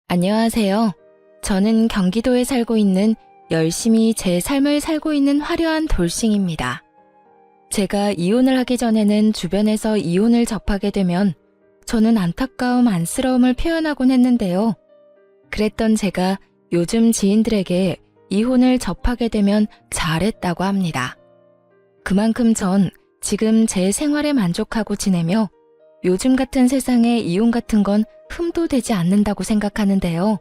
안녕하세요. 저는 경기도에 살고 있는 열심히 제 삶을 살고 있는 화려한 돌싱입니다. 제가 이혼을 하기 전에는 주변에서 이혼을 접하게 되면 저는 안타까움, 안쓰러움을 표현하곤 했는데요. 그랬던 제가 요즘 지인들에게 이혼을 접하게 되면 잘했다고 합니다. 그만큼 전 지금 제 생활에 만족하고 지내며 요즘 같은 세상에 이혼 같은 건 흠도 되지 않는다고 생각하는데요.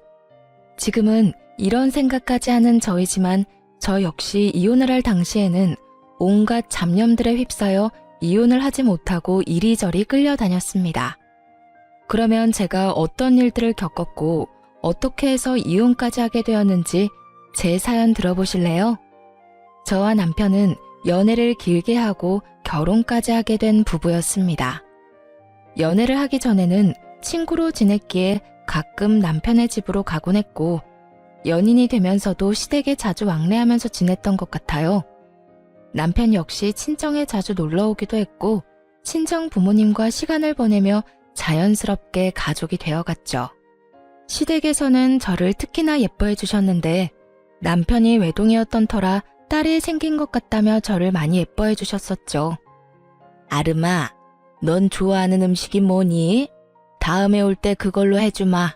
지금은 이런 생각까지 하는 저이지만 저 역시 이혼을 할 당시에는 온갖 잡념들에 휩싸여 이혼을 하지 못하고 이리저리 끌려다녔습니다. 그러면 제가 어떤 일들을 겪었고 어떻게 해서 이혼까지 하게 되었는지 제 사연 들어보실래요? 저와 남편은 연애를 길게 하고 결혼까지 하게 된 부부였습니다. 연애를 하기 전에는 친구로 지냈기에 가끔 남편의 집으로 가곤 했고 연인이 되면서도 시댁에 자주 왕래하면서 지냈던 것 같아요. 남편 역시 친정에 자주 놀러 오기도 했고 친정 부모님과 시간을 보내며 자연스럽게 가족이 되어갔죠. 시댁에서는 저를 특히나 예뻐해 주셨는데 남편이 외동이었던 터라 딸이 생긴 것 같다며 저를 많이 예뻐해 주셨었죠. 아름아, 넌 좋아하는 음식이 뭐니? 다음에 올 때 그걸로 해주마.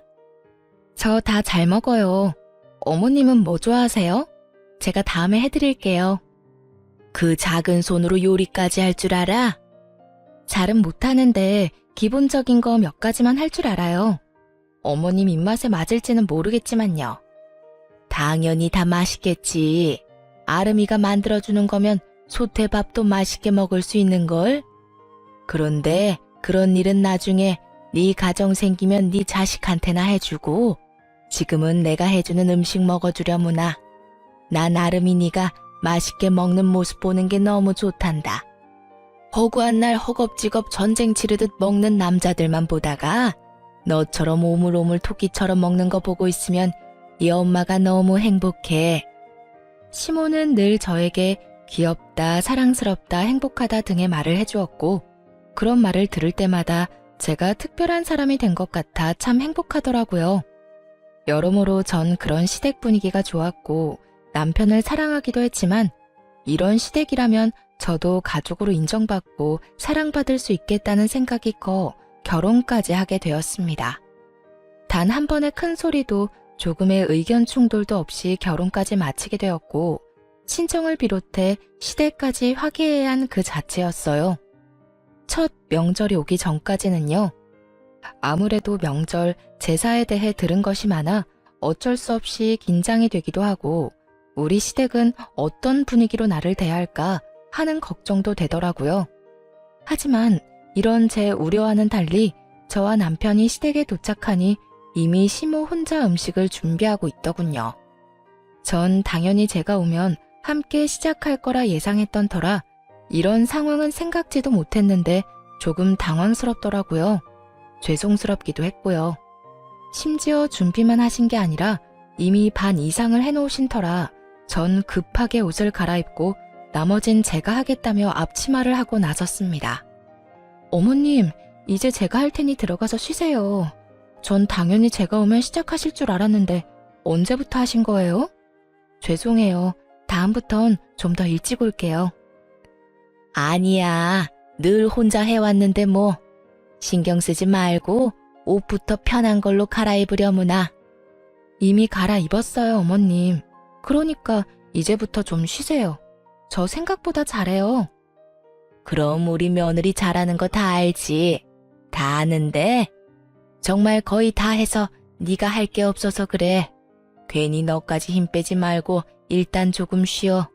저 다 잘 먹어요. 어머님은 뭐 좋아하세요? 제가 다음에 해드릴게요. 그 작은 손으로 요리까지 할 줄 알아? 잘은 못하는데 기본적인 거 몇 가지만 할 줄 알아요. 어머님 입맛에 맞을지는 모르겠지만요. 당연히 다 맛있겠지. 아름이가 만들어주는 거면 소태밥도 맛있게 먹을 수 있는걸? 그런데 그런 일은 나중에 네 가정 생기면 네 자식한테나 해주고 지금은 내가 해주는 음식 먹어주려무나. 난 아름이 네가 맛있게 먹는 모습 보는 게 너무 좋단다. 허구한 날 허겁지겁 전쟁 치르듯 먹는 남자들만 보다가 너처럼 오물오물 토끼처럼 먹는 거 보고 있으면 이 엄마가 너무 행복해. 시모는 늘 저에게 귀엽다, 사랑스럽다, 행복하다 등의 말을 해주었고 그런 말을 들을 때마다 제가 특별한 사람이 된 것 같아 참 행복하더라고요. 여러모로 전 그런 시댁 분위기가 좋았고 남편을 사랑하기도 했지만 이런 시댁이라면 저도 가족으로 인정받고 사랑받을 수 있겠다는 생각이 커 결혼까지 하게 되었습니다. 단 한 번의 큰 소리도 조금의 의견 충돌도 없이 결혼까지 마치게 되었고 친정을 비롯해 시댁까지 화기애애한 그 자체였어요. 첫 명절이 오기 전까지는요. 아무래도 명절, 제사에 대해 들은 것이 많아 어쩔 수 없이 긴장이 되기도 하고 우리 시댁은 어떤 분위기로 나를 대할까 하는 걱정도 되더라고요. 하지만 이런 제 우려와는 달리 저와 남편이 시댁에 도착하니 이미 시모 혼자 음식을 준비하고 있더군요. 전 당연히 제가 오면 함께 시작할 거라 예상했던 터라 이런 상황은 생각지도 못했는데 조금 당황스럽더라고요. 죄송스럽기도 했고요. 심지어 준비만 하신 게 아니라 이미 반 이상을 해놓으신 터라 전 급하게 옷을 갈아입고 나머진 제가 하겠다며 앞치마를 하고 나섰습니다. 어머님, 이제 제가 할 테니 들어가서 쉬세요. 전 당연히 제가 오면 시작하실 줄 알았는데 언제부터 하신 거예요? 죄송해요. 다음부턴 좀 더 일찍 올게요. 아니야. 늘 혼자 해왔는데 뭐. 신경 쓰지 말고 옷부터 편한 걸로 갈아입으려무나. 이미 갈아입었어요, 어머님. 그러니까 이제부터 좀 쉬세요. 저 생각보다 잘해요. 그럼 우리 며느리 잘하는 거 다 알지. 다 아는데 정말 거의 다 해서 네가 할 게 없어서 그래. 괜히 너까지 힘 빼지 말고 일단 조금 쉬어.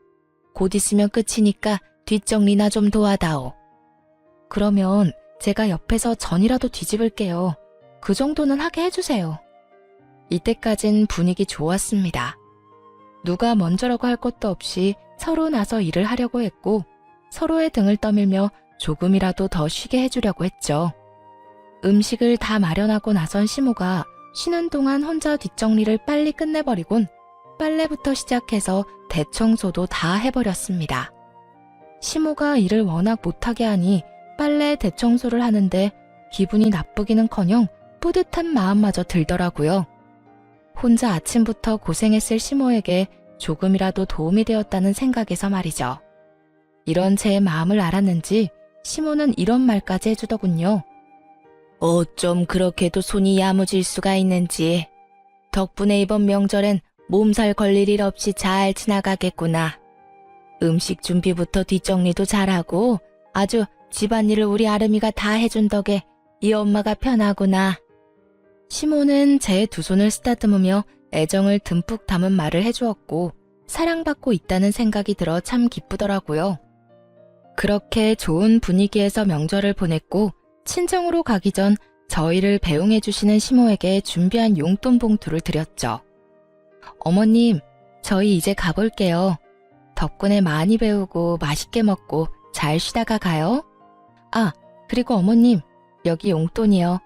곧 있으면 끝이니까 뒷정리나 좀 도와다오. 그러면 제가 옆에서 전이라도 뒤집을게요. 그 정도는 하게 해주세요. 이때까진 분위기 좋았습니다. 누가 먼저라고 할 것도 없이 서로 나서 일을 하려고 했고 서로의 등을 떠밀며 조금이라도 더 쉬게 해주려고 했죠. 음식을 다 마련하고 나선 시모가 쉬는 동안 혼자 뒷정리를 빨리 끝내버리곤 빨래부터 시작해서 대청소도 다 해버렸습니다. 시모가 일을 워낙 못하게 하니 빨래 대청소를 하는데 기분이 나쁘기는커녕 뿌듯한 마음마저 들더라고요. 혼자 아침부터 고생했을 시모에게 조금이라도 도움이 되었다는 생각에서 말이죠. 이런 제 마음을 알았는지 시모는 이런 말까지 해주더군요. 어쩜 그렇게도 손이 야무질 수가 있는지. 덕분에 이번 명절엔 몸살 걸릴 일 없이 잘 지나가겠구나. 음식 준비부터 뒷정리도 잘하고 아주 집안일을 우리 아름이가 다 해준 덕에 이 엄마가 편하구나. 시모는 제 두 손을 쓰다듬으며 애정을 듬뿍 담은 말을 해주었고 사랑받고 있다는 생각이 들어 참 기쁘더라고요. 그렇게 좋은 분위기에서 명절을 보냈고 친정으로 가기 전 저희를 배웅해 주시는 시모에게 준비한 용돈 봉투를 드렸죠. 어머님, 저희 이제 가볼게요. 덕분에 많이 배우고 맛있게 먹고 잘 쉬다가 가요. 아, 그리고 어머님, 여기 용돈이요.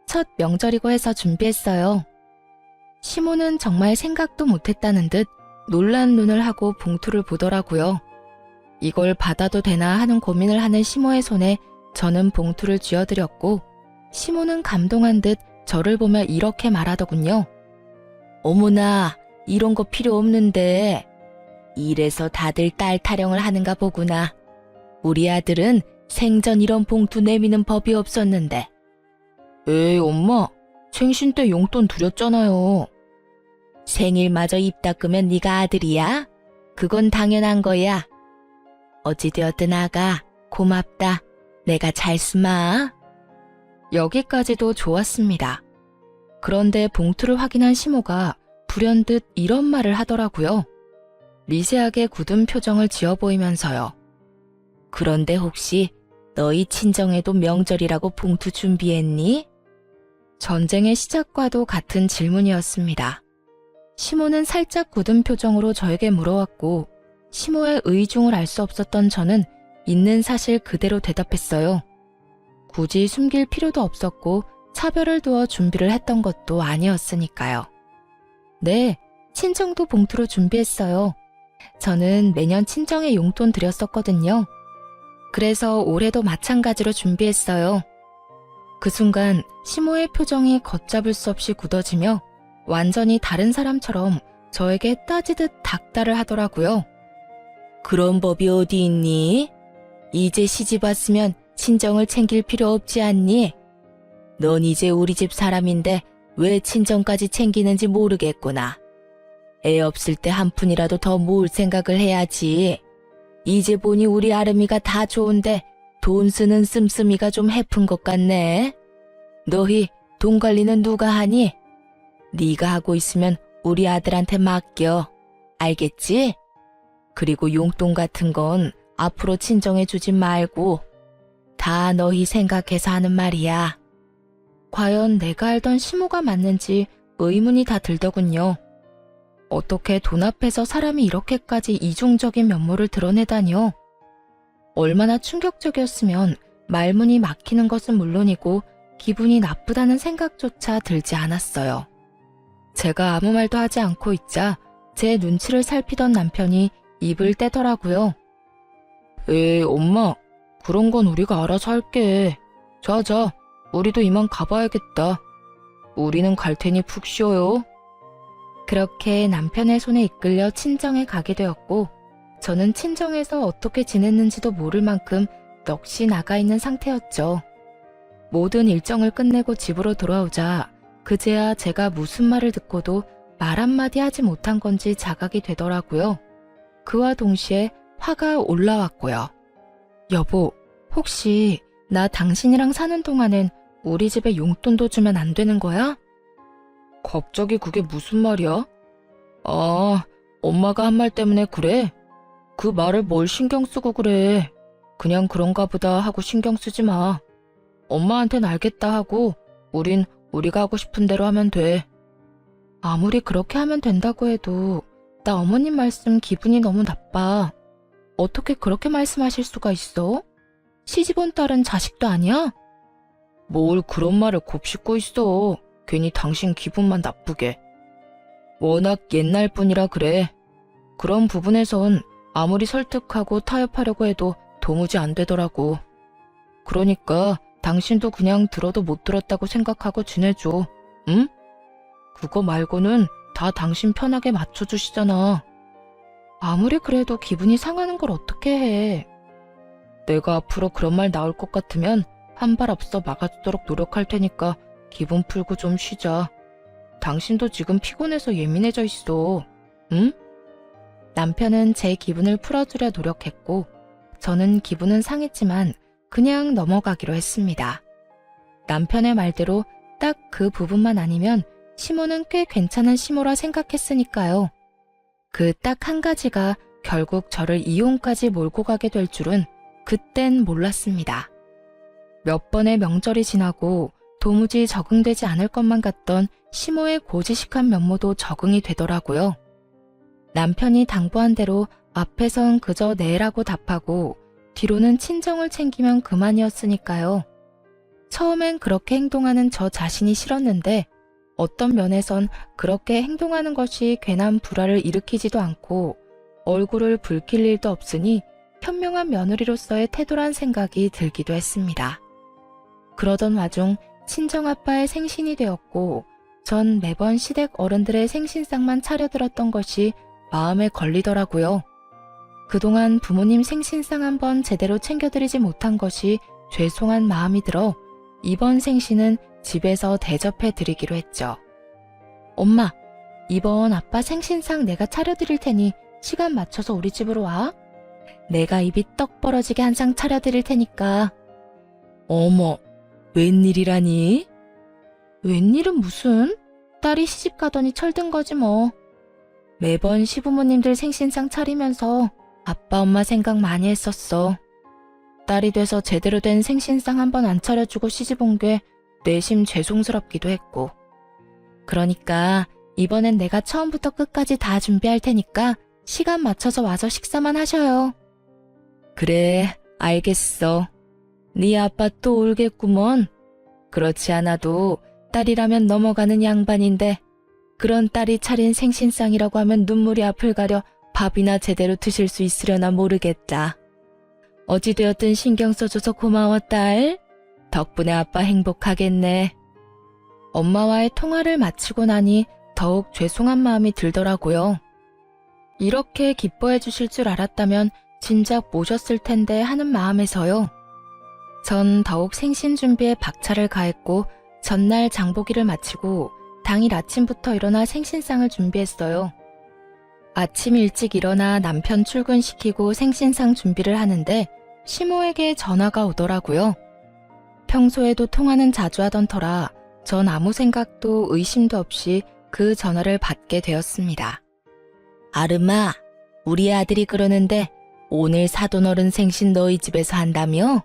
첫 명절이고 해서 준비했어요. 시모는 정말 생각도 못했다는 듯 놀란 눈을 하고 봉투를 보더라고요. 이걸 받아도 되나 하는 고민을 하는 시모의 손에 저는 봉투를 쥐어드렸고 시모는 감동한 듯 저를 보며 이렇게 말하더군요. 어머나, 이런 거 필요 없는데. 이래서 다들 딸 타령을 하는가 보구나. 우리 아들은 생전 이런 봉투 내미는 법이 없었는데. 에이, 엄마, 생신 때 용돈 드렸잖아요. 생일마저 입 닦으면 네가 아들이야? 그건 당연한 거야. 어찌되었든 아가, 고맙다. 내가 잘 쓰마. 여기까지도 좋았습니다. 그런데 봉투를 확인한 시모가 불현듯 이런 말을 하더라고요. 미세하게 굳은 표정을 지어 보이면서요. 그런데 혹시 너희 친정에도 명절이라고 봉투 준비했니? 전쟁의 시작과도 같은 질문이었습니다. 시모는 살짝 굳은 표정으로 저에게 물어왔고 시모의 의중을 알 수 없었던 저는 있는 사실 그대로 대답했어요. 굳이 숨길 필요도 없었고 차별을 두어 준비를 했던 것도 아니었으니까요. 네, 친정도 봉투로 준비했어요. 저는 매년 친정에 용돈 드렸었거든요. 그래서 올해도 마찬가지로 준비했어요. 그 순간 시모의 표정이 걷잡을 수 없이 굳어지며 완전히 다른 사람처럼 저에게 따지듯 닥달을 하더라고요. 그런 법이 어디 있니? 이제 시집 왔으면 친정을 챙길 필요 없지 않니? 넌 이제 우리 집 사람인데 왜 친정까지 챙기는지 모르겠구나. 애 없을 때 한 푼이라도 더 모을 생각을 해야지. 이제 보니 우리 아름이가 다 좋은데 돈 쓰는 씀씀이가 좀 해픈 것 같네. 너희 돈 관리는 누가 하니? 네가 하고 있으면 우리 아들한테 맡겨. 알겠지? 그리고 용돈 같은 건 앞으로 친정에 주지 말고 다 너희 생각해서 하는 말이야. 과연 내가 알던 시모가 맞는지 의문이 다 들더군요. 어떻게 돈 앞에서 사람이 이렇게까지 이중적인 면모를 드러내다니요. 얼마나 충격적이었으면 말문이 막히는 것은 물론이고 기분이 나쁘다는 생각조차 들지 않았어요. 제가 아무 말도 하지 않고 있자 제 눈치를 살피던 남편이 입을 떼더라고요. 에이, 엄마, 그런 건 우리가 알아서 할게. 자, 우리도 이만 가봐야겠다. 우리는 갈 테니 푹 쉬어요. 그렇게 남편의 손에 이끌려 친정에 가게 되었고 저는 친정에서 어떻게 지냈는지도 모를 만큼 넋이 나가 있는 상태였죠. 모든 일정을 끝내고 집으로 돌아오자 그제야 제가 무슨 말을 듣고도 말 한마디 하지 못한 건지 자각이 되더라고요. 그와 동시에 화가 올라왔고요. 여보, 혹시 나 당신이랑 사는 동안엔 우리 집에 용돈도 주면 안 되는 거야? 갑자기 그게 무슨 말이야? 아, 엄마가 한 말 때문에 그래? 그 말을 뭘 신경 쓰고 그래. 그냥 그런가 보다 하고 신경 쓰지 마. 엄마한텐 알겠다 하고 우린 우리가 하고 싶은 대로 하면 돼. 아무리 그렇게 하면 된다고 해도 나 어머님 말씀 기분이 너무 나빠. 어떻게 그렇게 말씀하실 수가 있어? 시집온 딸은 자식도 아니야? 뭘 그런 말을 곱씹고 있어. 괜히 당신 기분만 나쁘게. 워낙 옛날 분이라 그래. 그런 부분에선 아무리 설득하고 타협하려고 해도 도무지 안 되더라고. 그러니까 당신도 그냥 들어도 못 들었다고 생각하고 지내줘. 응? 그거 말고는 다 당신 편하게 맞춰주시잖아. 아무리 그래도 기분이 상하는 걸 어떻게 해. 내가 앞으로 그런 말 나올 것 같으면 한 발 앞서 막아주도록 노력할 테니까 기분 풀고 좀 쉬자. 당신도 지금 피곤해서 예민해져 있어. 응? 남편은 제 기분을 풀어주려 노력했고 저는 기분은 상했지만 그냥 넘어가기로 했습니다. 남편의 말대로 딱 그 부분만 아니면 시모는 꽤 괜찮은 시모라 생각했으니까요. 그 딱 한 가지가 결국 저를 이혼까지 몰고 가게 될 줄은 그땐 몰랐습니다. 몇 번의 명절이 지나고 도무지 적응되지 않을 것만 같던 시모의 고지식한 면모도 적응이 되더라고요. 남편이 당부한 대로 앞에선 그저 네라고 답하고 뒤로는 친정을 챙기면 그만이었으니까요. 처음엔 그렇게 행동하는 저 자신이 싫었는데 어떤 면에선 그렇게 행동하는 것이 괜한 불화를 일으키지도 않고 얼굴을 붉힐 일도 없으니 현명한 며느리로서의 태도란 생각이 들기도 했습니다. 그러던 와중 친정아빠의 생신이 되었고 전 매번 시댁 어른들의 생신상만 차려들었던 것이 마음에 걸리더라고요. 그동안 부모님 생신상 한번 제대로 챙겨드리지 못한 것이 죄송한 마음이 들어 이번 생신은 집에서 대접해 드리기로 했죠. 엄마, 이번 아빠 생신상 내가 차려드릴 테니 시간 맞춰서 우리 집으로 와. 내가 입이 떡 벌어지게 한 상 차려드릴 테니까. 어머, 웬일이라니? 웬일은 무슨? 딸이 시집 가더니 철든 거지 뭐. 매번 시부모님들 생신상 차리면서 아빠 엄마 생각 많이 했었어. 딸이 돼서 제대로 된 생신상 한번 안 차려주고 시집 온 게 내심 죄송스럽기도 했고. 그러니까 이번엔 내가 처음부터 끝까지 다 준비할 테니까 시간 맞춰서 와서 식사만 하셔요. 그래, 알겠어. 네 아빠 또 울겠구먼. 그렇지 않아도 딸이라면 넘어가는 양반인데 그런 딸이 차린 생신상이라고 하면 눈물이 앞을 가려 밥이나 제대로 드실 수 있으려나 모르겠다. 어찌되었든 신경 써줘서 고마워, 딸. 덕분에 아빠 행복하겠네. 엄마와의 통화를 마치고 나니 더욱 죄송한 마음이 들더라고요. 이렇게 기뻐해 주실 줄 알았다면 진작 모셨을 텐데 하는 마음에서요. 전 더욱 생신 준비에 박차를 가했고 전날 장보기를 마치고 당일 아침부터 일어나 생신상을 준비했어요. 아침 일찍 일어나 남편 출근시키고 생신상 준비를 하는데 시모에게 전화가 오더라고요. 평소에도 통화는 자주 하던 터라 전 아무 생각도 의심도 없이 그 전화를 받게 되었습니다. 아름아, 우리 아들이 그러는데 오늘 사돈어른 생신 너희 집에서 한다며?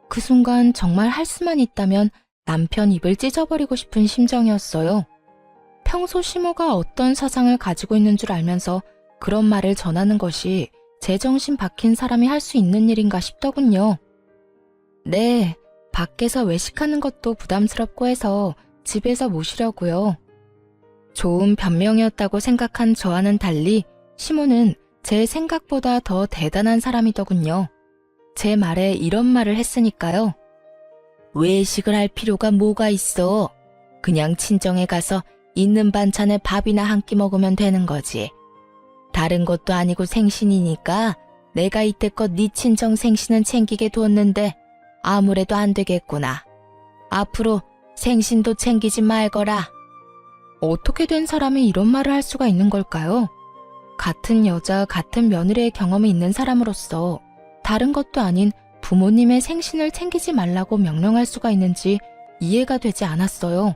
그 순간 정말 할 수만 있다면 남편 입을 찢어버리고 싶은 심정이었어요. 평소 시모가 어떤 사상을 가지고 있는 줄 알면서 그런 말을 전하는 것이 제정신 박힌 사람이 할 수 있는 일인가 싶더군요. 네, 밖에서 외식하는 것도 부담스럽고 해서 집에서 모시려고요. 좋은 변명이었다고 생각한 저와는 달리 시모는 제 생각보다 더 대단한 사람이더군요. 제 말에 이런 말을 했으니까요. 외식을 할 필요가 뭐가 있어. 그냥 친정에 가서 있는 반찬에 밥이나 한 끼 먹으면 되는 거지. 다른 것도 아니고 생신이니까 내가 이때껏 네 친정 생신은 챙기게 두었는데 아무래도 안 되겠구나. 앞으로 생신도 챙기지 말거라. 어떻게 된 사람이 이런 말을 할 수가 있는 걸까요? 같은 여자, 같은 며느리의 경험이 있는 사람으로서 다른 것도 아닌 부모님의 생신을 챙기지 말라고 명령할 수가 있는지 이해가 되지 않았어요.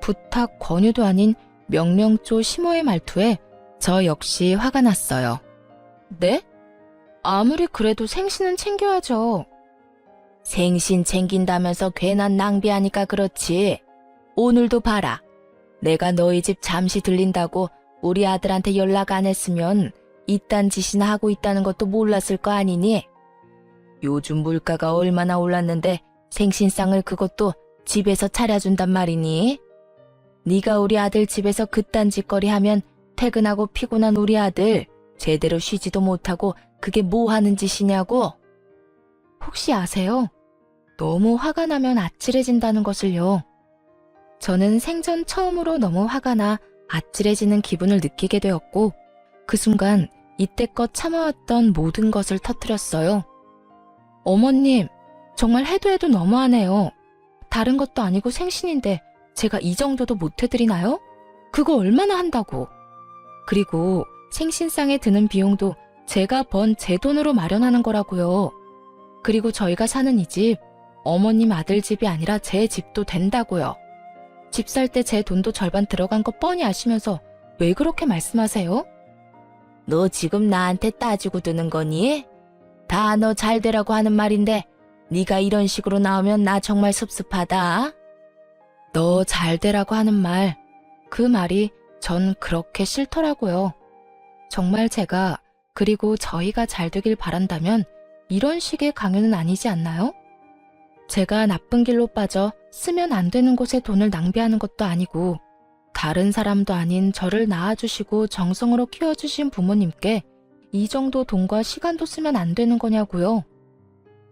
부탁, 권유도 아닌 명령조 시모의 말투에 저 역시 화가 났어요. 네? 아무리 그래도 생신은 챙겨야죠. 생신 챙긴다면서 괜한 낭비하니까 그렇지. 오늘도 봐라. 내가 너희 집 잠시 들린다고 우리 아들한테 연락 안 했으면 이딴 짓이나 하고 있다는 것도 몰랐을 거 아니니? 요즘 물가가 얼마나 올랐는데 생신상을 그것도 집에서 차려준단 말이니? 네가 우리 아들 집에서 그딴 짓거리 하면 퇴근하고 피곤한 우리 아들 제대로 쉬지도 못하고 그게 뭐 하는 짓이냐고? 혹시 아세요? 너무 화가 나면 아찔해진다는 것을요. 저는 생전 처음으로 너무 화가 나 아찔해지는 기분을 느끼게 되었고 그 순간 이때껏 참아왔던 모든 것을 터뜨렸어요. 어머님, 정말 해도 해도 너무하네요. 다른 것도 아니고 생신인데 제가 이 정도도 못 해드리나요? 그거 얼마나 한다고. 그리고 생신상에 드는 비용도 제가 번 제 돈으로 마련하는 거라고요. 그리고 저희가 사는 이 집, 어머님 아들 집이 아니라 제 집도 된다고요. 집 살 때 제 돈도 절반 들어간 거 뻔히 아시면서 왜 그렇게 말씀하세요? 너 지금 나한테 따지고 드는 거니? 다 너 잘 되라고 하는 말인데 네가 이런 식으로 나오면 나 정말 섭섭하다. 너 잘 되라고 하는 말, 그 말이 전 그렇게 싫더라고요. 정말 제가 그리고 저희가 잘 되길 바란다면 이런 식의 강요는 아니지 않나요? 제가 나쁜 길로 빠져 쓰면 안 되는 곳에 돈을 낭비하는 것도 아니고 다른 사람도 아닌 저를 낳아주시고 정성으로 키워주신 부모님께 이 정도 돈과 시간도 쓰면 안 되는 거냐고요.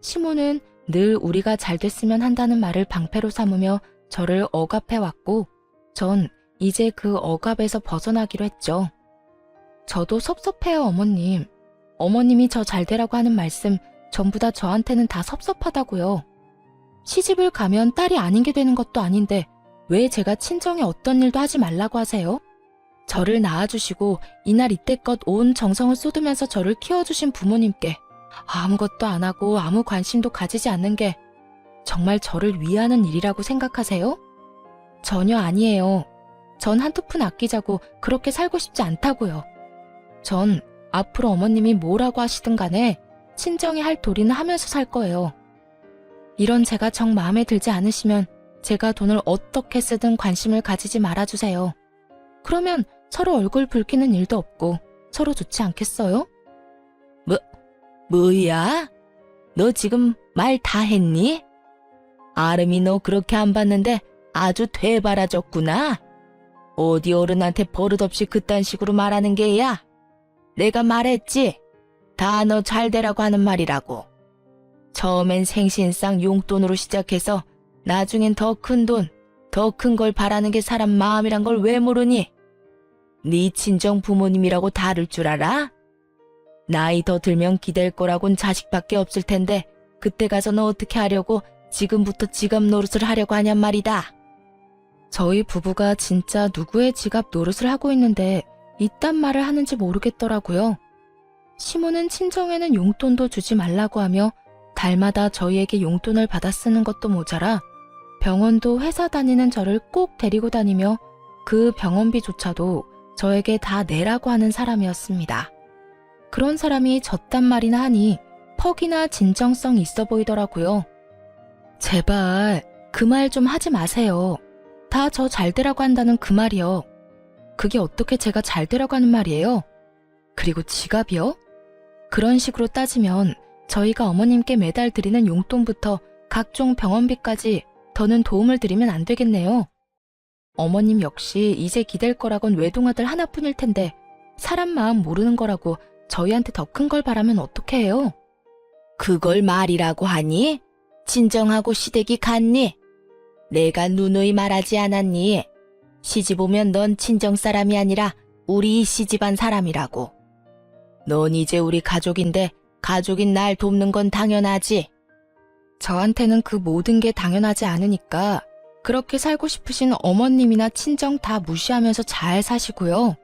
시모는 늘 우리가 잘 됐으면 한다는 말을 방패로 삼으며 저를 억압해왔고 전 이제 그 억압에서 벗어나기로 했죠. 저도 섭섭해요, 어머님. 어머님이 저 잘 되라고 하는 말씀 전부 다 저한테는 다 섭섭하다고요. 시집을 가면 딸이 아닌 게 되는 것도 아닌데 왜 제가 친정에 어떤 일도 하지 말라고 하세요? 저를 낳아주시고 이날 이때껏 온 정성을 쏟으면서 저를 키워주신 부모님께 아무것도 안 하고 아무 관심도 가지지 않는 게 정말 저를 위하는 일이라고 생각하세요? 전혀 아니에요. 전 한두 푼 아끼자고 그렇게 살고 싶지 않다고요. 전 앞으로 어머님이 뭐라고 하시든 간에 친정이 할 도리는 하면서 살 거예요. 이런 제가 정 마음에 들지 않으시면 제가 돈을 어떻게 쓰든 관심을 가지지 말아주세요. 그러면 서로 얼굴 붉히는 일도 없고 서로 좋지 않겠어요? 뭐야? 너 지금 말 다 했니? 아름이 너 그렇게 안 봤는데 아주 되바라졌구나. 어디 어른한테 버릇없이 그딴 식으로 말하는 게야? 내가 말했지? 다 너 잘 되라고 하는 말이라고. 처음엔 생신상 용돈으로 시작해서 나중엔 더 큰 돈, 더 큰 걸 바라는 게 사람 마음이란 걸 왜 모르니? 네 친정 부모님이라고 다를 줄 알아? 나이 더 들면 기댈 거라곤 자식밖에 없을 텐데 그때 가서 너 어떻게 하려고 지금부터 지갑 노릇을 하려고 하냔 말이다. 저희 부부가 진짜 누구의 지갑 노릇을 하고 있는데 이딴 말을 하는지 모르겠더라고요. 시모는 친정에는 용돈도 주지 말라고 하며 달마다 저희에게 용돈을 받아 쓰는 것도 모자라 병원도 회사 다니는 저를 꼭 데리고 다니며 그 병원비조차도 저에게 다 내라고 하는 사람이었습니다. 그런 사람이 저딴 말이나 하니 퍽이나 진정성 있어 보이더라고요. 제발 그 말 좀 하지 마세요. 다 저 잘 되라고 한다는 그 말이요. 그게 어떻게 제가 잘 되라고 하는 말이에요? 그리고 지갑이요? 그런 식으로 따지면 저희가 어머님께 매달 드리는 용돈부터 각종 병원비까지 더는 도움을 드리면 안 되겠네요. 어머님 역시 이제 기댈 거라곤 외동아들 하나뿐일 텐데 사람 마음 모르는 거라고 저희한테 더 큰 걸 바라면 어떻게 해요? 그걸 말이라고 하니? 친정하고 시댁이 같니? 내가 누누이 말하지 않았니? 시집 오면 넌 친정 사람이 아니라 우리 이 시집안 사람이라고. 넌 이제 우리 가족인데 가족인 날 돕는 건 당연하지. 저한테는 그 모든 게 당연하지 않으니까 그렇게 살고 싶으신 어머님이나 친정 다 무시하면서 잘 사시고요.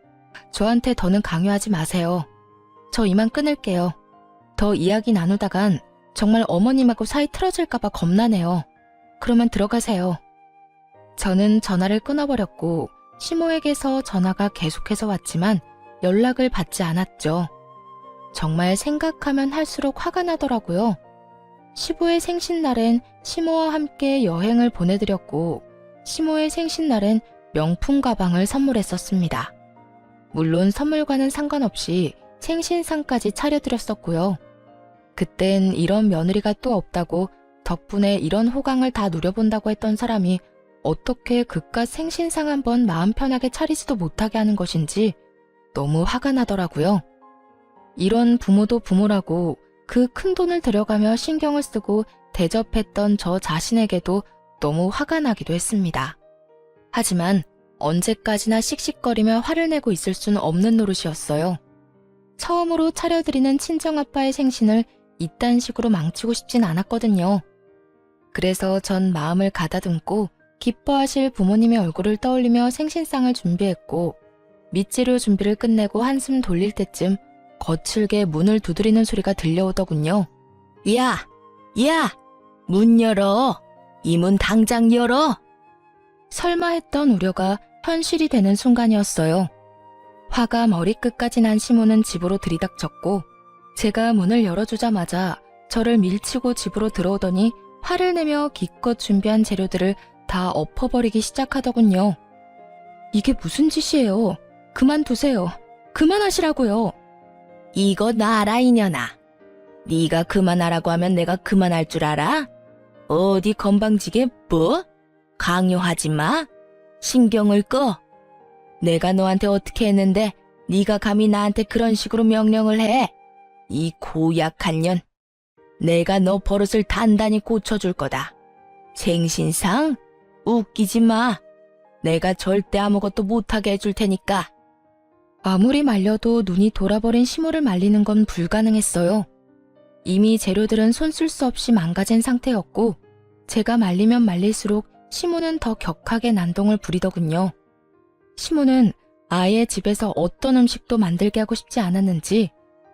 저한테 더는 강요하지 마세요. 저 이만 끊을게요. 더 이야기 나누다간 정말 어머님하고 사이 틀어질까봐 겁나네요. 그러면 들어가세요. 저는 전화를 끊어버렸고 시모에게서 전화가 계속해서 왔지만 연락을 받지 않았죠. 정말 생각하면 할수록 화가 나더라고요. 시부의 생신날엔 시모와 함께 여행을 보내드렸고 시모의 생신날엔 명품 가방을 선물했었습니다. 물론 선물과는 상관없이 생신상까지 차려드렸었고요. 그땐 이런 며느리가 또 없다고 덕분에 이런 호강을 다 누려본다고 했던 사람이 어떻게 그깟 생신상 한번 마음 편하게 차리지도 못하게 하는 것인지 너무 화가 나더라고요. 이런 부모도 부모라고 그 큰 돈을 들여가며 신경을 쓰고 대접했던 저 자신에게도 너무 화가 나기도 했습니다. 하지만 언제까지나 씩씩거리며 화를 내고 있을 수는 없는 노릇이었어요. 처음으로 차려드리는 친정아빠의 생신을 이딴 식으로 망치고 싶진 않았거든요. 그래서 전 마음을 가다듬고 기뻐하실 부모님의 얼굴을 떠올리며 생신상을 준비했고, 밑재료 준비를 끝내고 한숨 돌릴 때쯤 거칠게 문을 두드리는 소리가 들려오더군요. 야! 야! 문 열어! 이 문 당장 열어! 설마 했던 우려가 현실이 되는 순간이었어요. 화가 머리끝까지 난 시모는 집으로 들이닥쳤고, 제가 문을 열어주자마자 저를 밀치고 집으로 들어오더니 화를 내며 기껏 준비한 재료들을 다 엎어버리기 시작하더군요. 이게 무슨 짓이에요? 그만두세요. 그만하시라고요. 이거 놔라 이년아. 네가 그만하라고 하면 내가 그만할 줄 알아? 어디 건방지게 뭐? 강요하지 마. 신경을 꺼. 내가 너한테 어떻게 했는데 네가 감히 나한테 그런 식으로 명령을 해. 이 고약한 년. 내가 너 버릇을 단단히 고쳐줄 거다. 생신상? 웃기지 마. 내가 절대 아무것도 못하게 해줄 테니까. 아무리 말려도 눈이 돌아버린 시모를 말리는 건 불가능했어요. 이미 재료들은 손 쓸 수 없이 망가진 상태였고, 제가 말리면 말릴수록 시모는 더 격하게 난동을 부리더군요. 시모는 아예 집에서 어떤 음식도 만들게 하고 싶지 않았는지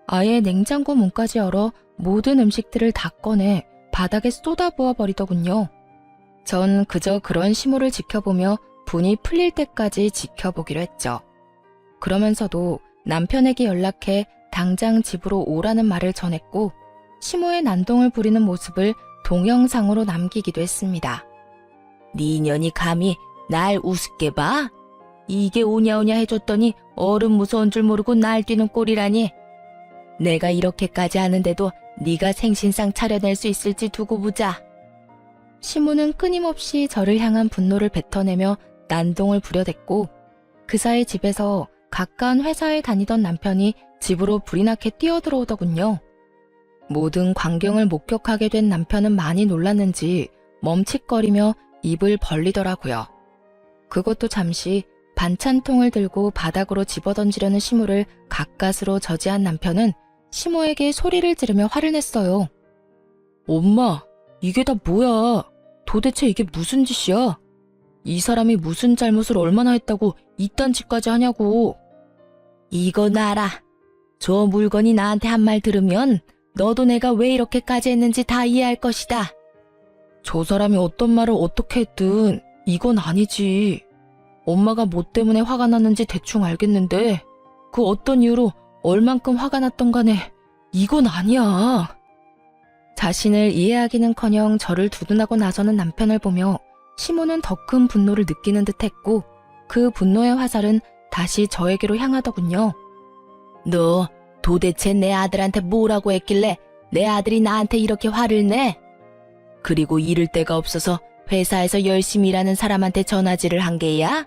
아예 냉장고 문까지 열어 모든 음식들을 다 꺼내 바닥에 쏟아부어 버리더군요. 전 그저 그런 시모를 지켜보며 분이 풀릴 때까지 지켜보기로 했죠. 그러면서도 남편에게 연락해 당장 집으로 오라는 말을 전했고, 시모의 난동을 부리는 모습을 동영상으로 남기기도 했습니다. 네 년이 감히 날 우습게 봐? 이게 오냐오냐 해줬더니 어른 무서운 줄 모르고 날뛰는 꼴이라니. 내가 이렇게까지 하는데도 네가 생신상 차려낼 수 있을지 두고 보자. 시모는 끊임없이 저를 향한 분노를 뱉어내며 난동을 부려댔고, 그 사이 집에서 가까운 회사에 다니던 남편이 집으로 불이 나게 뛰어들어오더군요. 모든 광경을 목격하게 된 남편은 많이 놀랐는지 멈칫거리며 입을 벌리더라고요. 그것도 잠시 반찬통을 들고 바닥으로 집어던지려는 시모를 가까스로 저지한 남편은 시모에게 소리를 지르며 화를 냈어요. 엄마, 이게 다 뭐야? 도대체 이게 무슨 짓이야? 이 사람이 무슨 잘못을 얼마나 했다고 이딴 짓까지 하냐고. 이거 놔라. 저 물건이 나한테 한 말 들으면 너도 내가 왜 이렇게까지 했는지 다 이해할 것이다. 저 사람이 어떤 말을 어떻게 했든 이건 아니지. 엄마가 뭐 때문에 화가 났는지 대충 알겠는데 그 어떤 이유로 얼만큼 화가 났던 간에 이건 아니야. 자신을 이해하기는커녕 저를 두둔하고 나서는 남편을 보며 시모는 더 큰 분노를 느끼는 듯했고, 그 분노의 화살은 다시 저에게로 향하더군요. 너 도대체 내 아들한테 뭐라고 했길래 내 아들이 나한테 이렇게 화를 내? 그리고 이를 데가 없어서 회사에서 열심히 일하는 사람한테 전화질을 한 게야?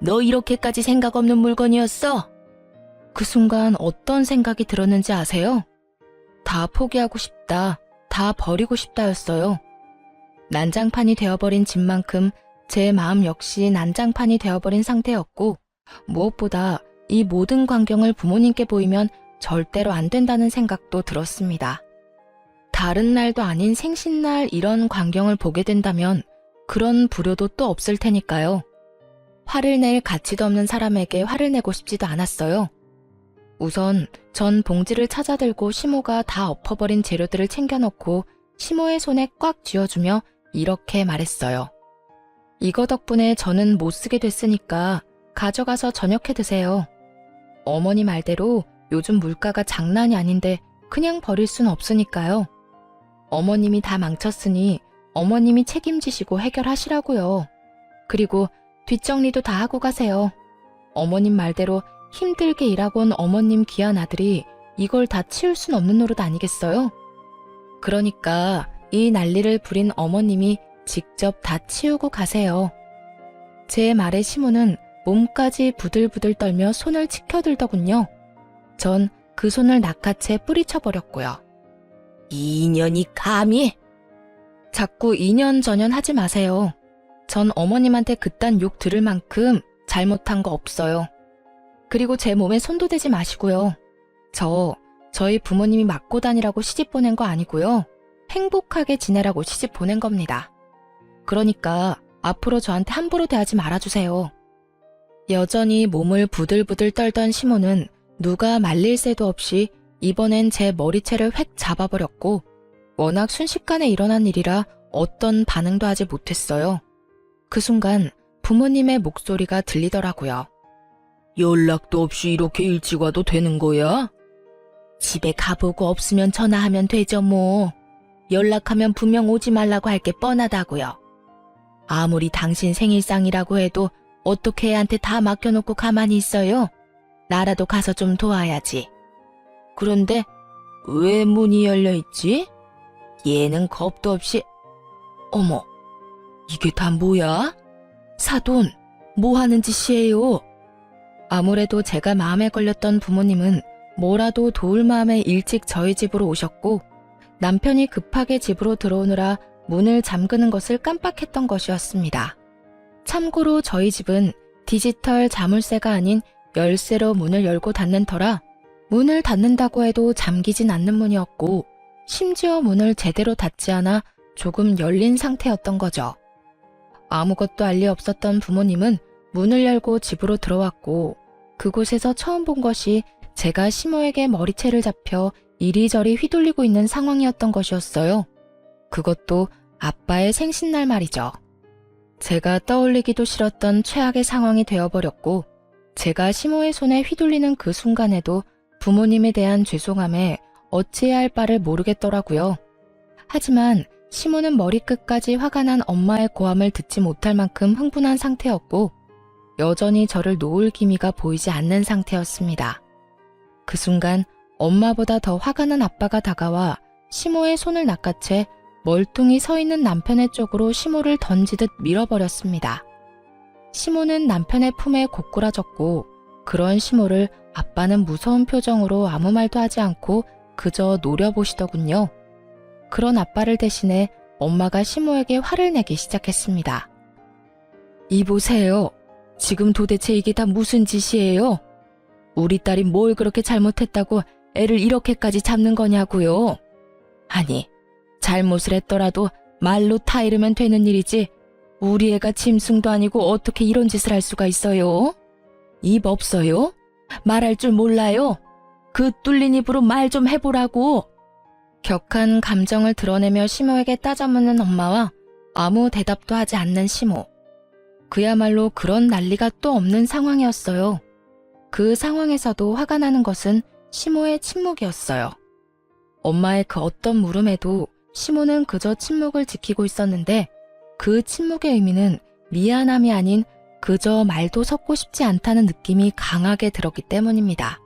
너 이렇게까지 생각 없는 물건이었어? 그 순간 어떤 생각이 들었는지 아세요? 다 포기하고 싶다, 다 버리고 싶다였어요. 난장판이 되어버린 집만큼 제 마음 역시 난장판이 되어버린 상태였고, 무엇보다 이 모든 광경을 부모님께 보이면 절대로 안 된다는 생각도 들었습니다. 다른 날도 아닌 생신날 이런 광경을 보게 된다면 그런 불효도 또 없을 테니까요. 화를 낼 가치도 없는 사람에게 화를 내고 싶지도 않았어요. 우선 전 봉지를 찾아들고 시모가 다 엎어버린 재료들을 챙겨놓고 시모의 손에 꽉 쥐어주며 이렇게 말했어요. 이거 덕분에 저는 못 쓰게 됐으니까 가져가서 저녁해 드세요. 어머니 말대로 요즘 물가가 장난이 아닌데 그냥 버릴 순 없으니까요. 어머님이 다 망쳤으니 어머님이 책임지시고 해결하시라고요. 그리고 뒷정리도 다 하고 가세요. 어머님 말대로 힘들게 일하고 온 어머님 귀한 아들이 이걸 다 치울 순 없는 노릇 아니겠어요? 그러니까 이 난리를 부린 어머님이 직접 다 치우고 가세요. 제 말에 시모는 몸까지 부들부들 떨며 손을 치켜들더군요. 전 그 손을 낚아채 뿌리쳐버렸고요. 이 인연이 감히! 자꾸 이년저년 하지 마세요. 전 어머님한테 그딴 욕 들을 만큼 잘못한 거 없어요. 그리고 제 몸에 손도 대지 마시고요. 저희 부모님이 맞고 다니라고 시집 보낸 거 아니고요. 행복하게 지내라고 시집 보낸 겁니다. 그러니까 앞으로 저한테 함부로 대하지 말아주세요. 여전히 몸을 부들부들 떨던 시모는 누가 말릴 새도 없이 이번엔 제 머리채를 획 잡아버렸고 워낙 순식간에 일어난 일이라 어떤 반응도 하지 못했어요. 그 순간 부모님의 목소리가 들리더라고요. 연락도 없이 이렇게 일찍 와도 되는 거야? 집에 가보고 없으면 전화하면 되죠 뭐. 연락하면 분명 오지 말라고 할 게 뻔하다고요. 아무리 당신 생일상이라고 해도 어떻게 애한테 다 맡겨놓고 가만히 있어요? 나라도 가서 좀 도와야지. 그런데 왜 문이 열려있지? 얘는 겁도 없이... 어머, 이게 다 뭐야? 사돈, 뭐 하는 짓이에요? 아무래도 제가 마음에 걸렸던 부모님은 뭐라도 도울 마음에 일찍 저희 집으로 오셨고 남편이 급하게 집으로 들어오느라 문을 잠그는 것을 깜빡했던 것이었습니다. 참고로 저희 집은 디지털 자물쇠가 아닌 열쇠로 문을 열고 닫는 터라 문을 닫는다고 해도 잠기진 않는 문이었고 심지어 문을 제대로 닫지 않아 조금 열린 상태였던 거죠. 아무것도 알 리 없었던 부모님은 문을 열고 집으로 들어왔고 그곳에서 처음 본 것이 제가 시모에게 머리채를 잡혀 이리저리 휘둘리고 있는 상황이었던 것이었어요. 그것도 아빠의 생신날 말이죠. 제가 떠올리기도 싫었던 최악의 상황이 되어버렸고 제가 시모의 손에 휘둘리는 그 순간에도 부모님에 대한 죄송함에 어찌해야 할 바를 모르겠더라고요. 하지만 시모는 머리끝까지 화가 난 엄마의 고함을 듣지 못할 만큼 흥분한 상태였고 여전히 저를 놓을 기미가 보이지 않는 상태였습니다. 그 순간 엄마보다 더 화가 난 아빠가 다가와 시모의 손을 낚아채 멀뚱히 서 있는 남편의 쪽으로 시모를 던지듯 밀어버렸습니다. 시모는 남편의 품에 고꾸라졌고 그런 시모를 아빠는 무서운 표정으로 아무 말도 하지 않고 그저 노려보시더군요. 그런 아빠를 대신해 엄마가 시모에게 화를 내기 시작했습니다. 이보세요. 지금 도대체 이게 다 무슨 짓이에요? 우리 딸이 뭘 그렇게 잘못했다고 애를 이렇게까지 잡는 거냐고요? 아니, 잘못을 했더라도 말로 타이르면 되는 일이지 우리 애가 짐승도 아니고 어떻게 이런 짓을 할 수가 있어요? 입 없어요? 말할 줄 몰라요? 그 뚫린 입으로 말 좀 해보라고. 격한 감정을 드러내며 시모에게 따져묻는 엄마와 아무 대답도 하지 않는 시모. 그야말로 그런 난리가 또 없는 상황이었어요. 그 상황에서도 화가 나는 것은 시모의 침묵이었어요. 엄마의 그 어떤 물음에도 시모는 그저 침묵을 지키고 있었는데 그 침묵의 의미는 미안함이 아닌 그저 말도 섞고 싶지 않다는 느낌이 강하게 들었기 때문입니다.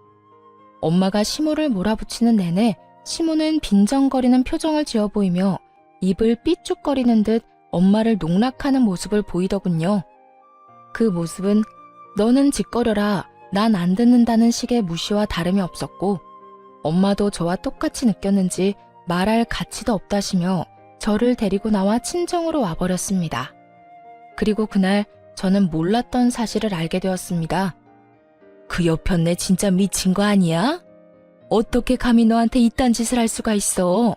엄마가 시모를 몰아붙이는 내내 시모는 빈정거리는 표정을 지어 보이며 입을 삐죽거리는 듯 엄마를 농락하는 모습을 보이더군요. 그 모습은 너는 짓거려라, 난 안 듣는다는 식의 무시와 다름이 없었고 엄마도 저와 똑같이 느꼈는지 말할 가치도 없다시며 저를 데리고 나와 친정으로 와버렸습니다. 그리고 그날 저는 몰랐던 사실을 알게 되었습니다. 그 여편네 진짜 미친 거 아니야? 어떻게 감히 너한테 이딴 짓을 할 수가 있어?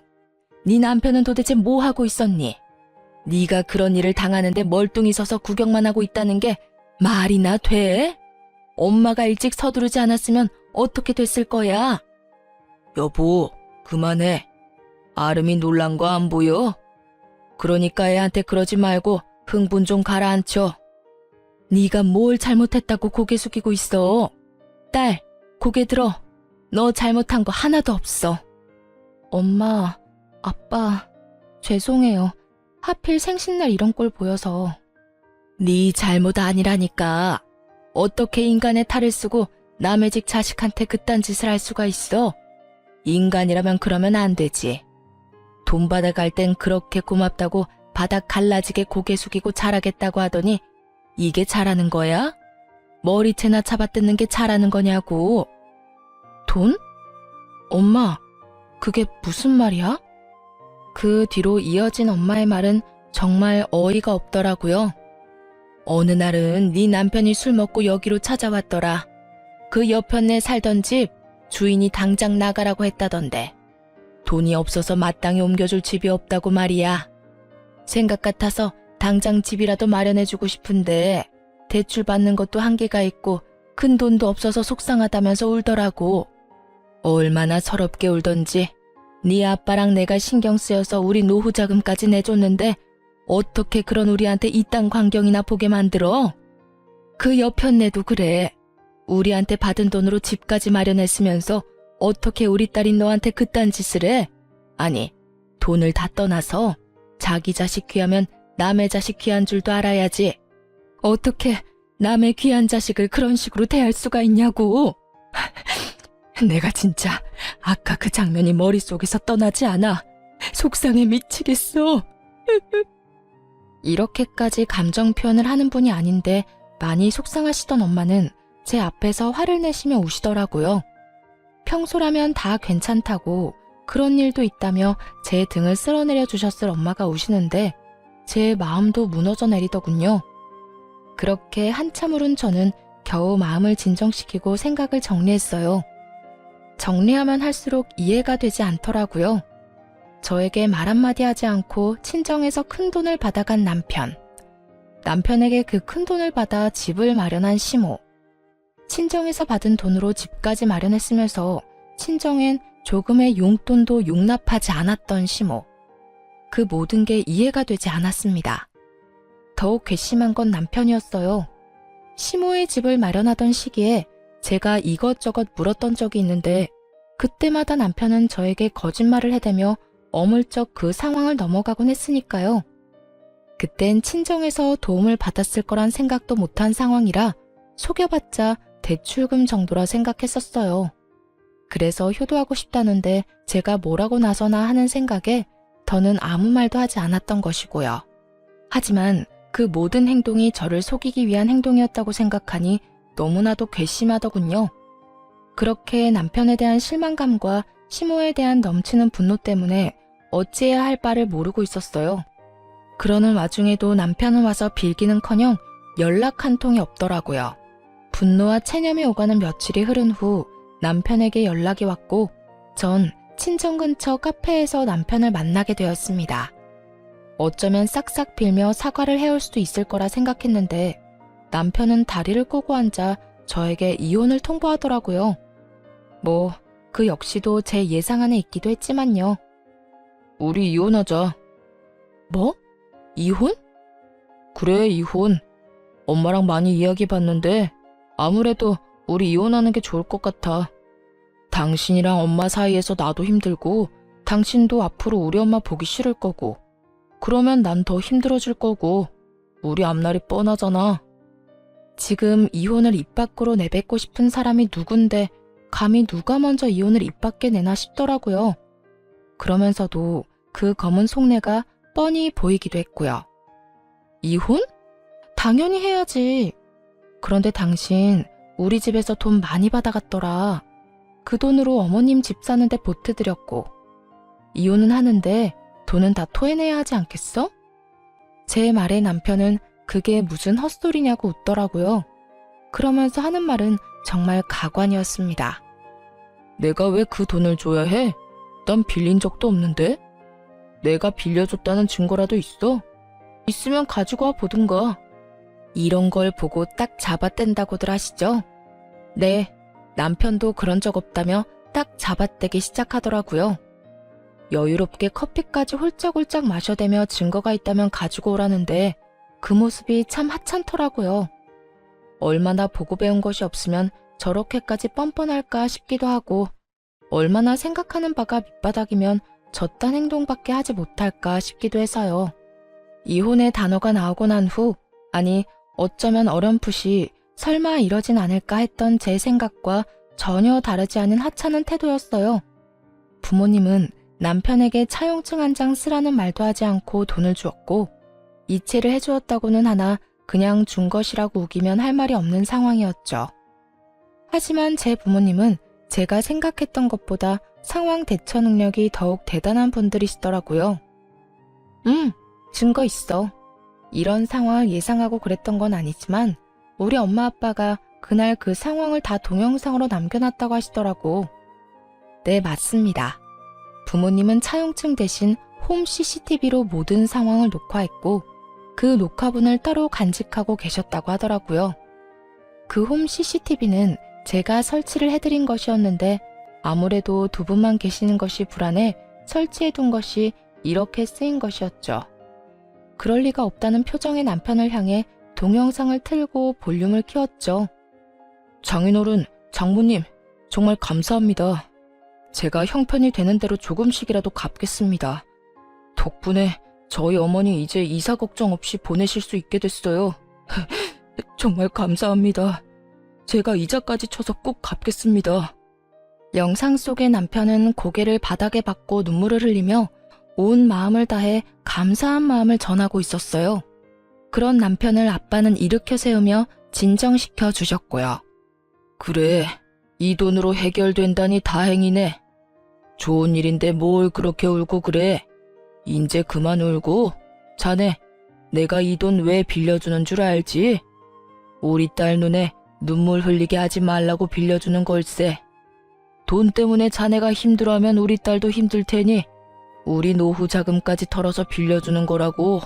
네 남편은 도대체 뭐 하고 있었니? 네가 그런 일을 당하는데 멀뚱히 서서 구경만 하고 있다는 게 말이나 돼? 엄마가 일찍 서두르지 않았으면 어떻게 됐을 거야? 여보, 그만해. 아름이 놀란 거 안 보여? 그러니까 애한테 그러지 말고 흥분 좀 가라앉혀. 네가 뭘 잘못했다고 고개 숙이고 있어? 딸, 고개 들어. 너 잘못한 거 하나도 없어. 엄마, 아빠, 죄송해요. 하필 생신날 이런 꼴 보여서. 네 잘못 아니라니까. 어떻게 인간의 탈을 쓰고 남의 집 자식한테 그딴 짓을 할 수가 있어? 인간이라면 그러면 안 되지. 돈 받아갈 땐 그렇게 고맙다고 바닥 갈라지게 고개 숙이고 잘하겠다고 하더니 이게 잘하는 거야? 머리채나 잡아뜯는 게 잘하는 거냐고. 돈? 엄마, 그게 무슨 말이야? 그 뒤로 이어진 엄마의 말은 정말 어이가 없더라고요. 어느 날은 네 남편이 술 먹고 여기로 찾아왔더라. 그 옆편에 살던 집 주인이 당장 나가라고 했다던데. 돈이 없어서 마땅히 옮겨줄 집이 없다고 말이야. 생각 같아서 당장 집이라도 마련해주고 싶은데 대출 받는 것도 한계가 있고 큰 돈도 없어서 속상하다면서 울더라고. 얼마나 서럽게 울던지. 네 아빠랑 내가 신경 쓰여서 우리 노후 자금까지 내줬는데 어떻게 그런 우리한테 이딴 광경이나 보게 만들어? 그 옆편네도 그래. 우리한테 받은 돈으로 집까지 마련했으면서 어떻게 우리 딸인 너한테 그딴 짓을 해? 아니, 돈을 다 떠나서 자기 자식 귀하면 남의 자식 귀한 줄도 알아야지. 어떻게 남의 귀한 자식을 그런 식으로 대할 수가 있냐고. 내가 진짜 아까 그 장면이 머릿속에서 떠나지 않아. 속상해 미치겠어. 이렇게까지 감정 표현을 하는 분이 아닌데 많이 속상하시던 엄마는 제 앞에서 화를 내시며 우시더라고요. 평소라면 다 괜찮다고 그런 일도 있다며 제 등을 쓸어내려 주셨을 엄마가 우시는데 제 마음도 무너져 내리더군요. 그렇게 한참 울은 저는 겨우 마음을 진정시키고 생각을 정리했어요. 정리하면 할수록 이해가 되지 않더라고요. 저에게 말 한마디 하지 않고 친정에서 큰 돈을 받아간 남편. 남편에게 그 큰 돈을 받아 집을 마련한 시모. 친정에서 받은 돈으로 집까지 마련했으면서 친정엔 조금의 용돈도 용납하지 않았던 시모. 그 모든 게 이해가 되지 않았습니다. 더욱 괘씸한 건 남편이었어요. 시모의 집을 마련하던 시기에 제가 이것저것 물었던 적이 있는데 그때마다 남편은 저에게 거짓말을 해대며 어물쩍 그 상황을 넘어가곤 했으니까요. 그땐 친정에서 도움을 받았을 거란 생각도 못한 상황이라 속여봤자 대출금 정도라 생각했었어요. 그래서 효도하고 싶다는데 제가 뭐라고 나서나 하는 생각에 더는 아무 말도 하지 않았던 것이고요. 하지만 그 모든 행동이 저를 속이기 위한 행동이었다고 생각하니 너무나도 괘씸하더군요. 그렇게 남편에 대한 실망감과 시모에 대한 넘치는 분노 때문에 어찌해야 할 바를 모르고 있었어요. 그러는 와중에도 남편은 와서 빌기는커녕 연락 한 통이 없더라고요. 분노와 체념이 오가는 며칠이 흐른 후 남편에게 연락이 왔고 전 친정 근처 카페에서 남편을 만나게 되었습니다. 어쩌면 싹싹 빌며 사과를 해올 수도 있을 거라 생각했는데 남편은 다리를 꼬고 앉아 저에게 이혼을 통보하더라고요. 뭐 그 역시도 제 예상 안에 있기도 했지만요. 우리 이혼하자. 뭐? 이혼? 그래, 이혼. 엄마랑 많이 이야기해봤는데 아무래도 우리 이혼하는 게 좋을 것 같아. 당신이랑 엄마 사이에서 나도 힘들고 당신도 앞으로 우리 엄마 보기 싫을 거고 그러면 난 더 힘들어질 거고 우리 앞날이 뻔하잖아. 지금 이혼을 입 밖으로 내뱉고 싶은 사람이 누군데 감히 누가 먼저 이혼을 입 밖에 내나 싶더라고요. 그러면서도 그 검은 속내가 뻔히 보이기도 했고요. 이혼? 당연히 해야지. 그런데 당신 우리 집에서 돈 많이 받아갔더라. 그 돈으로 어머님 집 사는데 보태드렸고 이혼은 하는데 돈은 다 토해내야 하지 않겠어? 제 말에 남편은 그게 무슨 헛소리냐고 웃더라고요. 그러면서 하는 말은 정말 가관이었습니다. 내가 왜 그 돈을 줘야 해? 난 빌린 적도 없는데? 내가 빌려줬다는 증거라도 있어? 있으면 가지고 와 보든가. 이런 걸 보고 딱 잡아뗀다고들 하시죠? 네, 남편도 그런 적 없다며 딱 잡아떼기 시작하더라고요. 여유롭게 커피까지 홀짝홀짝 마셔대며 증거가 있다면 가지고 오라는데 그 모습이 참 하찮더라고요. 얼마나 보고 배운 것이 없으면 저렇게까지 뻔뻔할까 싶기도 하고 얼마나 생각하는 바가 밑바닥이면 저딴 행동밖에 하지 못할까 싶기도 해서요. 이혼의 단어가 나오고 난 후, 아니 어쩌면 어렴풋이 설마 이러진 않을까 했던 제 생각과 전혀 다르지 않은 하찮은 태도였어요. 부모님은 남편에게 차용증 한 장 쓰라는 말도 하지 않고 돈을 주었고 이체를 해주었다고는 하나 그냥 준 것이라고 우기면 할 말이 없는 상황이었죠. 하지만 제 부모님은 제가 생각했던 것보다 상황 대처 능력이 더욱 대단한 분들이시더라고요. 증거 있어. 이런 상황을 예상하고 그랬던 건 아니지만 우리 엄마 아빠가 그날 그 상황을 다 동영상으로 남겨놨다고 하시더라고. 네, 맞습니다. 부모님은 차용증 대신 홈 CCTV로 모든 상황을 녹화했고 그 녹화분을 따로 간직하고 계셨다고 하더라고요. 그 홈 CCTV는 제가 설치를 해드린 것이었는데 아무래도 두 분만 계시는 것이 불안해 설치해둔 것이 이렇게 쓰인 것이었죠. 그럴 리가 없다는 표정의 남편을 향해 동영상을 틀고 볼륨을 키웠죠. 장인어른, 장모님, 정말 감사합니다. 제가 형편이 되는 대로 조금씩이라도 갚겠습니다. 덕분에 저희 어머니 이제 이사 걱정 없이 보내실 수 있게 됐어요. 정말 감사합니다. 제가 이자까지 쳐서 꼭 갚겠습니다. 영상 속의 남편은 고개를 바닥에 박고 눈물을 흘리며 온 마음을 다해 감사한 마음을 전하고 있었어요. 그런 남편을 아빠는 일으켜 세우며 진정시켜 주셨고요. 그래, 이 돈으로 해결된다니 다행이네. 좋은 일인데 뭘 그렇게 울고 그래. 인제 그만 울고. 자네, 내가 이 돈 왜 빌려주는 줄 알지? 우리 딸 눈에 눈물 흘리게 하지 말라고 빌려주는 걸세. 돈 때문에 자네가 힘들어하면 우리 딸도 힘들 테니 우리 노후 자금까지 털어서 빌려주는 거라고.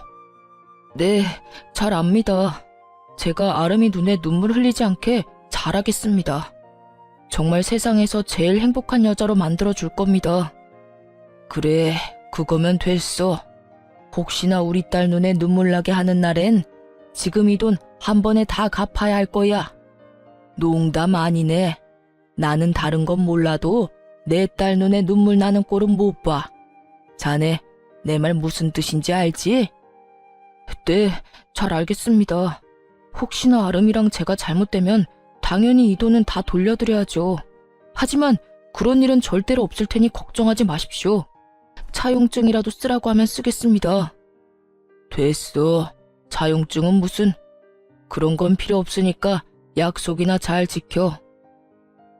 네, 잘 압니다. 제가 아름이 눈에 눈물 흘리지 않게 잘하겠습니다. 정말 세상에서 제일 행복한 여자로 만들어줄 겁니다. 그래, 그거면 됐어. 혹시나 우리 딸 눈에 눈물 나게 하는 날엔 지금 이 돈 한 번에 다 갚아야 할 거야. 농담 아니네. 나는 다른 건 몰라도 내 딸 눈에 눈물 나는 꼴은 못 봐. 자네, 내 말 무슨 뜻인지 알지? 네, 잘 알겠습니다. 혹시나 아름이랑 제가 잘못되면 당연히 이 돈은 다 돌려드려야죠. 하지만 그런 일은 절대로 없을 테니 걱정하지 마십시오. 차용증이라도 쓰라고 하면 쓰겠습니다. 됐어. 차용증은 무슨. 그런 건 필요 없으니까 약속이나 잘 지켜.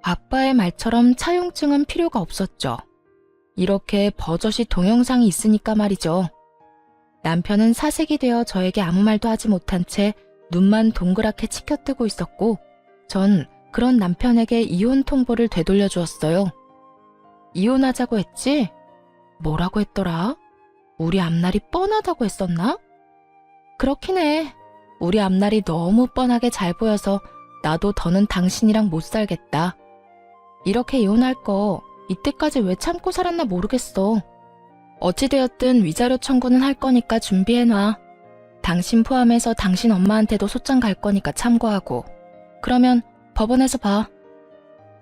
아빠의 말처럼 차용증은 필요가 없었죠. 이렇게 버젓이 동영상이 있으니까 말이죠. 남편은 사색이 되어 저에게 아무 말도 하지 못한 채 눈만 동그랗게 치켜뜨고 있었고 전 그런 남편에게 이혼 통보를 되돌려 주었어요. 이혼하자고 했지? 뭐라고 했더라? 우리 앞날이 뻔하다고 했었나? 그렇긴 해. 우리 앞날이 너무 뻔하게 잘 보여서 나도 더는 당신이랑 못 살겠다. 이렇게 이혼할 거 이때까지 왜 참고 살았나 모르겠어. 어찌되었든 위자료 청구는 할 거니까 준비해놔. 당신 포함해서 당신 엄마한테도 소장 갈 거니까 참고하고. 그러면 법원에서 봐.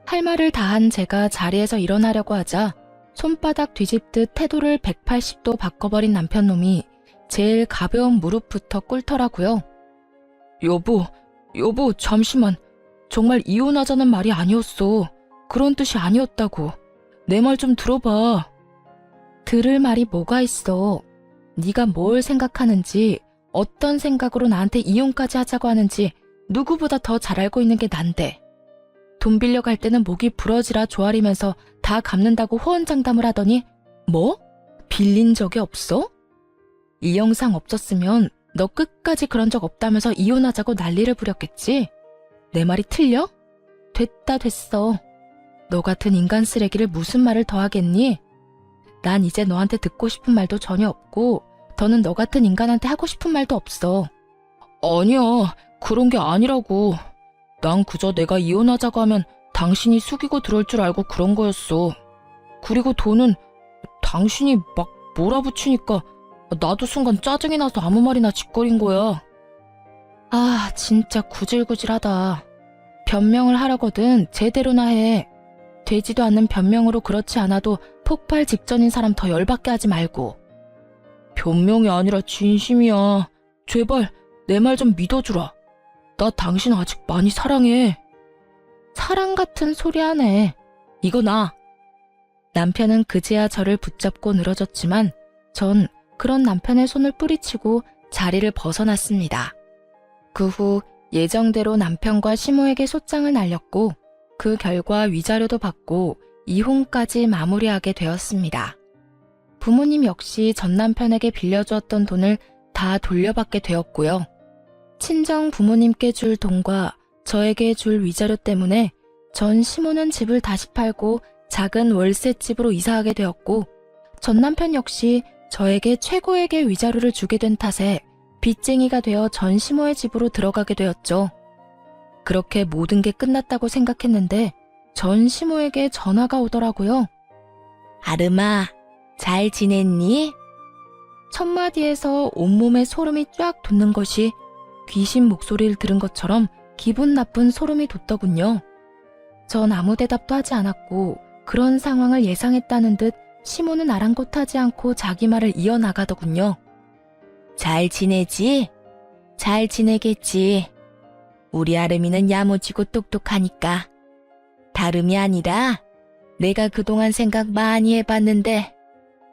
할 말을 다 한 제가 자리에서 일어나려고 하자 손바닥 뒤집듯 태도를 180도 바꿔버린 남편놈이 제일 가벼운 무릎부터 꿇더라고요. 여보, 잠시만. 정말 이혼하자는 말이 아니었어. 그런 뜻이 아니었다고. 내 말 좀 들어봐. 들을 말이 뭐가 있어. 네가 뭘 생각하는지, 어떤 생각으로 나한테 이혼까지 하자고 하는지 누구보다 더 잘 알고 있는 게 난데. 돈 빌려갈 때는 목이 부러지라 조아리면서 다 갚는다고 호언장담을 하더니 뭐? 빌린 적이 없어? 이 영상 없었으면 너 끝까지 그런 적 없다면서 이혼하자고 난리를 부렸겠지? 내 말이 틀려? 됐어. 너 같은 인간 쓰레기를 무슨 말을 더 하겠니? 난 이제 너한테 듣고 싶은 말도 전혀 없고 더는 너 같은 인간한테 하고 싶은 말도 없어. 아니야, 그런 게 아니라고. 난 그저 내가 이혼하자고 하면 당신이 숙이고 들어올 줄 알고 그런 거였어. 그리고 돈은 당신이 막 몰아붙이니까 나도 순간 짜증이 나서 아무 말이나 짓거린 거야. 아, 진짜 구질구질하다. 변명을 하려거든 제대로나 해. 되지도 않는 변명으로 그렇지 않아도 폭발 직전인 사람 더 열받게 하지 말고. 변명이 아니라 진심이야. 제발 내 말 좀 믿어주라. 나 당신 아직 많이 사랑해. 사랑 같은 소리 하네. 이거 나. 남편은 그제야 저를 붙잡고 늘어졌지만 전 그런 남편의 손을 뿌리치고 자리를 벗어났습니다. 그 후 예정대로 남편과 시모에게 소장을 날렸고 그 결과 위자료도 받고 이혼까지 마무리하게 되었습니다. 부모님 역시 전 남편에게 빌려주었던 돈을 다 돌려받게 되었고요. 친정 부모님께 줄 돈과 저에게 줄 위자료 때문에 전 시모는 집을 다시 팔고 작은 월세집으로 이사하게 되었고, 전 남편 역시 저에게 최고액의 위자료를 주게 된 탓에 빚쟁이가 되어 전 시모의 집으로 들어가게 되었죠. 그렇게 모든 게 끝났다고 생각했는데 전 시모에게 전화가 오더라고요. 아름아, 잘 지냈니? 첫 마디에서 온몸에 소름이 쫙 돋는 것이 귀신 목소리를 들은 것처럼 기분 나쁜 소름이 돋더군요. 전 아무 대답도 하지 않았고 그런 상황을 예상했다는 듯 시모는 아랑곳하지 않고 자기 말을 이어나가더군요. 잘 지내지? 잘 지내겠지. 우리 아름이는 야무지고 똑똑하니까. 다름이 아니라 내가 그동안 생각 많이 해봤는데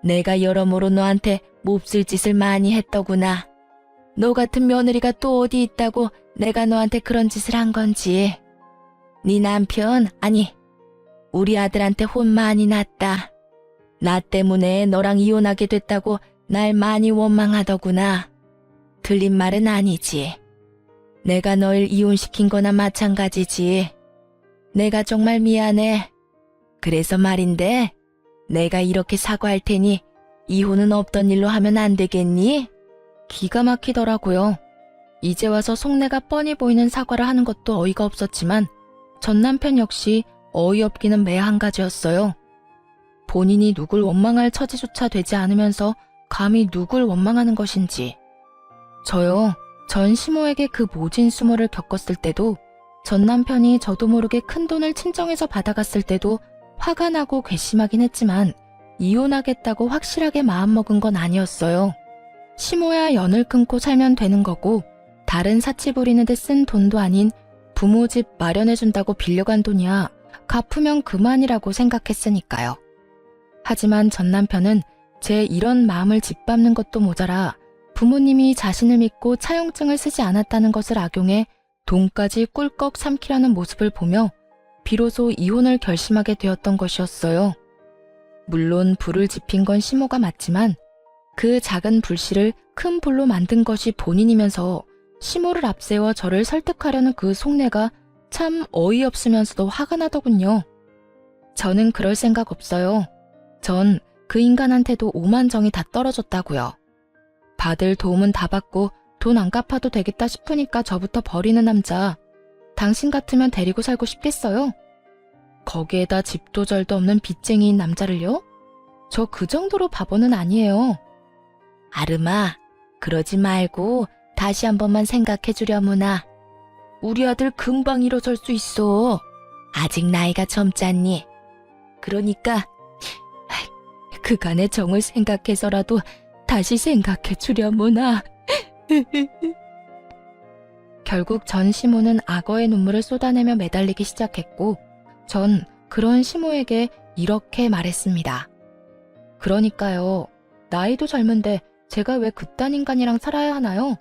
내가 여러모로 너한테 몹쓸 짓을 많이 했더구나. 너 같은 며느리가 또 어디 있다고 내가 너한테 그런 짓을 한 건지. 네 남편, 아니 우리 아들한테 혼 많이 났다. 나 때문에 너랑 이혼하게 됐다고 날 많이 원망하더구나. 틀린 말은 아니지. 내가 널 이혼시킨 거나 마찬가지지. 내가 정말 미안해. 그래서 말인데 내가 이렇게 사과할 테니 이혼은 없던 일로 하면 안 되겠니? 기가 막히더라고요. 이제 와서 속내가 뻔히 보이는 사과를 하는 것도 어이가 없었지만 전 남편 역시 어이없기는 매 한 가지였어요. 본인이 누굴 원망할 처지조차 되지 않으면서 감히 누굴 원망하는 것인지. 저요, 전 시모에게 그 모진 수모를 겪었을 때도, 전 남편이 저도 모르게 큰 돈을 친정에서 받아갔을 때도 화가 나고 괘씸하긴 했지만 이혼하겠다고 확실하게 마음먹은 건 아니었어요. 시모야 연을 끊고 살면 되는 거고 다른 사치 부리는 데 쓴 돈도 아닌 부모 집 마련해준다고 빌려간 돈이야 갚으면 그만이라고 생각했으니까요. 하지만 전 남편은 제 이런 마음을 짓밟는 것도 모자라 부모님이 자신을 믿고 차용증을 쓰지 않았다는 것을 악용해 돈까지 꿀꺽 삼키려는 모습을 보며 비로소 이혼을 결심하게 되었던 것이었어요. 물론 불을 지핀 건 시모가 맞지만 그 작은 불씨를 큰 불로 만든 것이 본인이면서 시모를 앞세워 저를 설득하려는 그 속내가 참 어이없으면서도 화가 나더군요. 저는 그럴 생각 없어요. 전 그 인간한테도 오만정이 다 떨어졌다고요. 받을 도움은 다 받고 돈 안 갚아도 되겠다 싶으니까 저부터 버리는 남자, 당신 같으면 데리고 살고 싶겠어요? 거기에다 집도 절도 없는 빚쟁이인 남자를요? 저 그 정도로 바보는 아니에요. 아름아, 그러지 말고 다시 한 번만 생각해 주려무나. 우리 아들 금방 일어설 수 있어. 아직 나이가 젊잖니. 그러니까 그간의 정을 생각해서라도 다시 생각해 주려무나. 결국 전 시모는 악어의 눈물을 쏟아내며 매달리기 시작했고 전 그런 시모에게 이렇게 말했습니다. 그러니까요. 나이도 젊은데 제가 왜 그딴 인간이랑 살아야 하나요?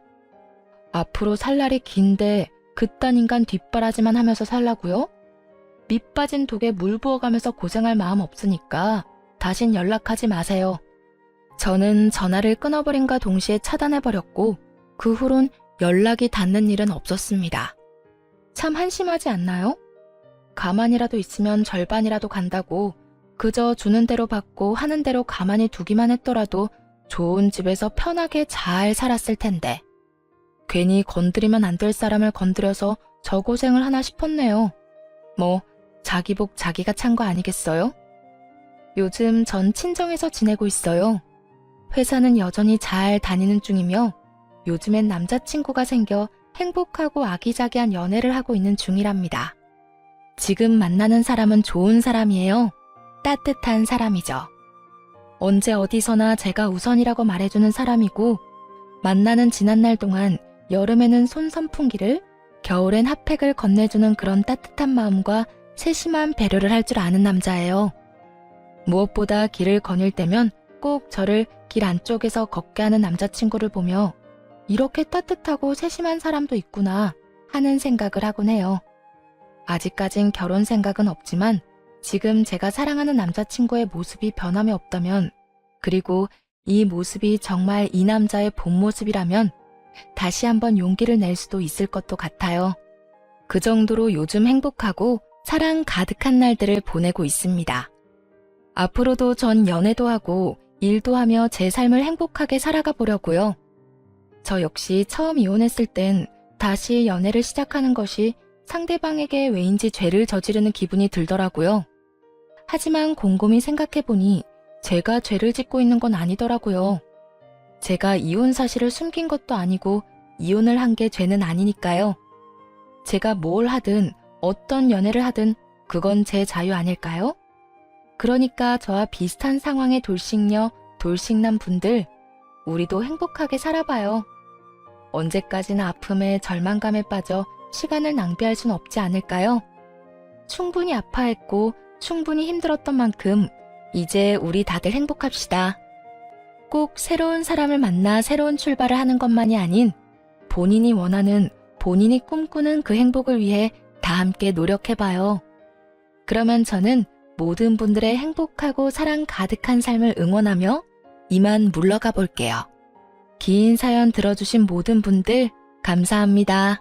앞으로 살 날이 긴데 그딴 인간 뒷바라지만 하면서 살라고요? 밑 빠진 독에 물 부어가면서 고생할 마음 없으니까 다신 연락하지 마세요. 저는 전화를 끊어버린과 동시에 차단해버렸고 그 후론 연락이 닿는 일은 없었습니다. 참 한심하지 않나요? 가만히라도 있으면 절반이라도 간다고 그저 주는 대로 받고 하는 대로 가만히 두기만 했더라도 좋은 집에서 편하게 잘 살았을 텐데 괜히 건드리면 안 될 사람을 건드려서 저 고생을 하나 싶었네요. 뭐 자기 복 자기가 찬 거 아니겠어요? 요즘 전 친정에서 지내고 있어요. 회사는 여전히 잘 다니는 중이며 요즘엔 남자친구가 생겨 행복하고 아기자기한 연애를 하고 있는 중이랍니다. 지금 만나는 사람은 좋은 사람이에요. 따뜻한 사람이죠. 언제 어디서나 제가 우선이라고 말해주는 사람이고 만나는 지난날 동안 여름에는 손선풍기를 겨울엔 핫팩을 건네주는 그런 따뜻한 마음과 세심한 배려를 할 줄 아는 남자예요. 무엇보다 길을 거닐 때면 꼭 저를 길 안쪽에서 걷게 하는 남자친구를 보며 이렇게 따뜻하고 세심한 사람도 있구나 하는 생각을 하곤 해요. 아직까진 결혼 생각은 없지만 지금 제가 사랑하는 남자친구의 모습이 변함이 없다면 그리고 이 모습이 정말 이 남자의 본 모습이라면 다시 한번 용기를 낼 수도 있을 것도 같아요. 그 정도로 요즘 행복하고 사랑 가득한 날들을 보내고 있습니다. 앞으로도 전 연애도 하고 일도 하며 제 삶을 행복하게 살아가 보려고요. 저 역시 처음 이혼했을 땐 다시 연애를 시작하는 것이 상대방에게 왜인지 죄를 저지르는 기분이 들더라고요. 하지만 곰곰이 생각해보니 제가 죄를 짓고 있는 건 아니더라고요. 제가 이혼 사실을 숨긴 것도 아니고 이혼을 한 게 죄는 아니니까요. 제가 뭘 하든 어떤 연애를 하든 그건 제 자유 아닐까요? 그러니까 저와 비슷한 상황의 돌싱녀, 돌싱남 분들, 우리도 행복하게 살아봐요. 언제까지나 아픔에 절망감에 빠져 시간을 낭비할 순 없지 않을까요? 충분히 아파했고 충분히 힘들었던 만큼 이제 우리 다들 행복합시다. 꼭 새로운 사람을 만나 새로운 출발을 하는 것만이 아닌 본인이 원하는, 본인이 꿈꾸는 그 행복을 위해 다 함께 노력해봐요. 그러면 저는 모든 분들의 행복하고 사랑 가득한 삶을 응원하며 이만 물러가 볼게요. 긴 사연 들어주신 모든 분들 감사합니다.